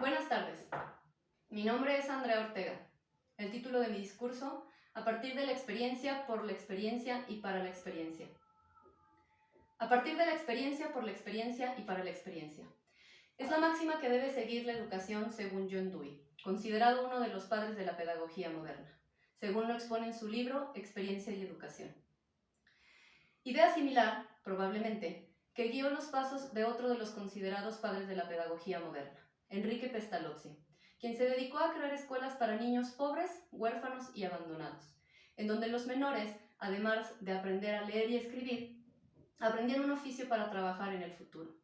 Buenas tardes. Mi nombre es Andrea Ortega. El título de mi discurso: a partir de la experiencia, por la experiencia y para la experiencia. A partir de la experiencia, por la experiencia y para la experiencia. Es la máxima que debe seguir la educación según John Dewey, considerado uno de los padres de la pedagogía moderna, según lo expone en su libro Experiencia y Educación. Idea similar, probablemente, que guió los pasos de otro de los considerados padres de la pedagogía moderna, Enrique Pestalozzi, quien se dedicó a crear escuelas para niños pobres, huérfanos y abandonados, en donde los menores, además de aprender a leer y escribir, aprendían un oficio para trabajar en el futuro.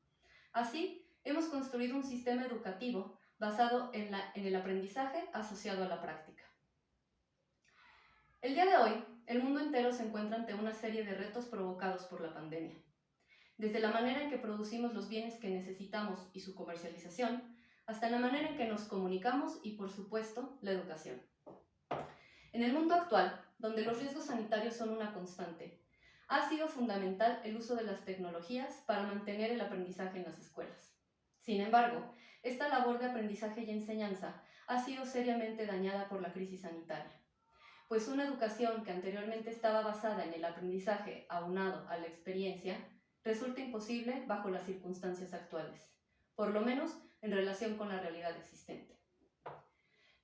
Así, hemos construido un sistema educativo basado en el aprendizaje asociado a la práctica. El día de hoy, el mundo entero se encuentra ante una serie de retos provocados por la pandemia. Desde la manera en que producimos los bienes que necesitamos y su comercialización, hasta la manera en que nos comunicamos y, por supuesto, la educación. En el mundo actual, donde los riesgos sanitarios son una constante, ha sido fundamental el uso de las tecnologías para mantener el aprendizaje en las escuelas. Sin embargo, esta labor de aprendizaje y enseñanza ha sido seriamente dañada por la crisis sanitaria, pues una educación que anteriormente estaba basada en el aprendizaje aunado a la experiencia resulta imposible bajo las circunstancias actuales, por lo menos en relación con la realidad existente.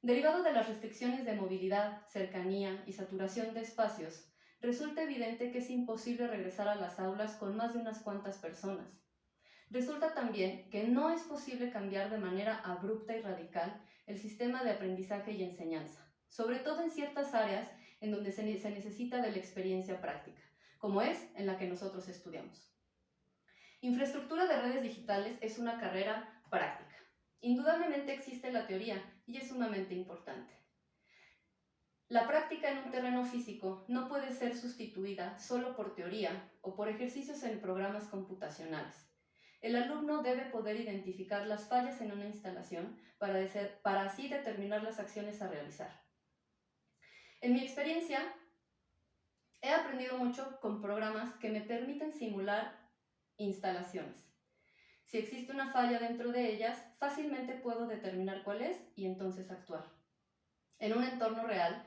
Derivado de las restricciones de movilidad, cercanía y saturación de espacios, resulta evidente que es imposible regresar a las aulas con más de unas cuantas personas. Resulta también que no es posible cambiar de manera abrupta y radical el sistema de aprendizaje y enseñanza, sobre todo en ciertas áreas en donde se necesita de la experiencia práctica, como es en la que nosotros estudiamos. Infraestructura de redes digitales es una carrera práctica. Indudablemente existe la teoría y es sumamente importante. La práctica en un terreno físico no puede ser sustituida solo por teoría o por ejercicios en programas computacionales. El alumno debe poder identificar las fallas en una instalación para así determinar las acciones a realizar. En mi experiencia, he aprendido mucho con programas que me permiten simular instalaciones. Si existe una falla dentro de ellas, fácilmente puedo determinar cuál es y entonces actuar. En un entorno real,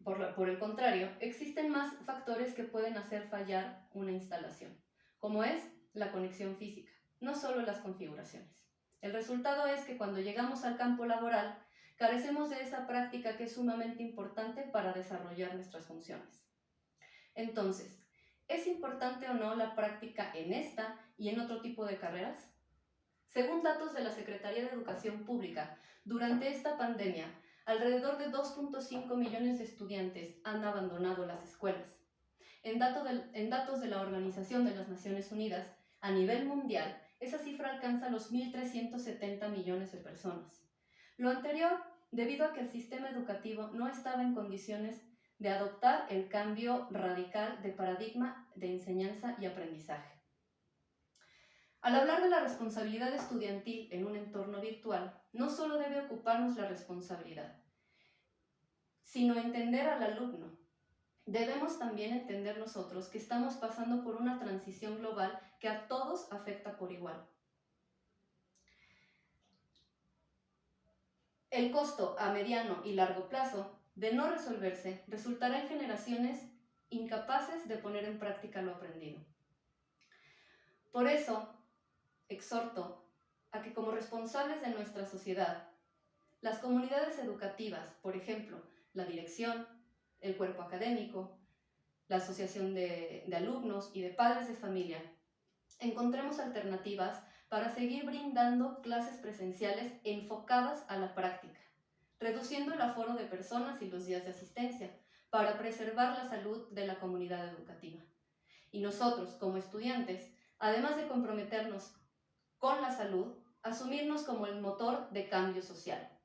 por el contrario, existen más factores que pueden hacer fallar una instalación, como es la conexión física, no solo las configuraciones. El resultado es que cuando llegamos al campo laboral, carecemos de esa práctica que es sumamente importante para desarrollar nuestras funciones. Entonces, ¿es importante o no la práctica en esta y en otro tipo de carreras? Según datos de la Secretaría de Educación Pública, durante esta pandemia, alrededor de 2.5 millones de estudiantes han abandonado las escuelas. En datos de la Organización de las Naciones Unidas, a nivel mundial, esa cifra alcanza los 1.370 millones de personas. Lo anterior debido a que el sistema educativo no estaba en condiciones de adoptar el cambio radical de paradigma de enseñanza y aprendizaje. Al hablar de la responsabilidad estudiantil en un entorno virtual, no solo debe ocuparnos la responsabilidad, sino entender al alumno. Debemos también entender nosotros que estamos pasando por una transición global que a todos afecta por igual. El costo a mediano y largo plazo de no resolverse resultará en generaciones incapaces de poner en práctica lo aprendido. Por eso, exhorto a que como responsables de nuestra sociedad, las comunidades educativas, por ejemplo, la dirección, el cuerpo académico, la asociación de alumnos y de padres de familia, encontremos alternativas para seguir brindando clases presenciales enfocadas a la práctica, reduciendo el aforo de personas y los días de asistencia, para preservar la salud de la comunidad educativa. Y nosotros, como estudiantes, además de comprometernos con la salud, asumirnos como el motor de cambio social.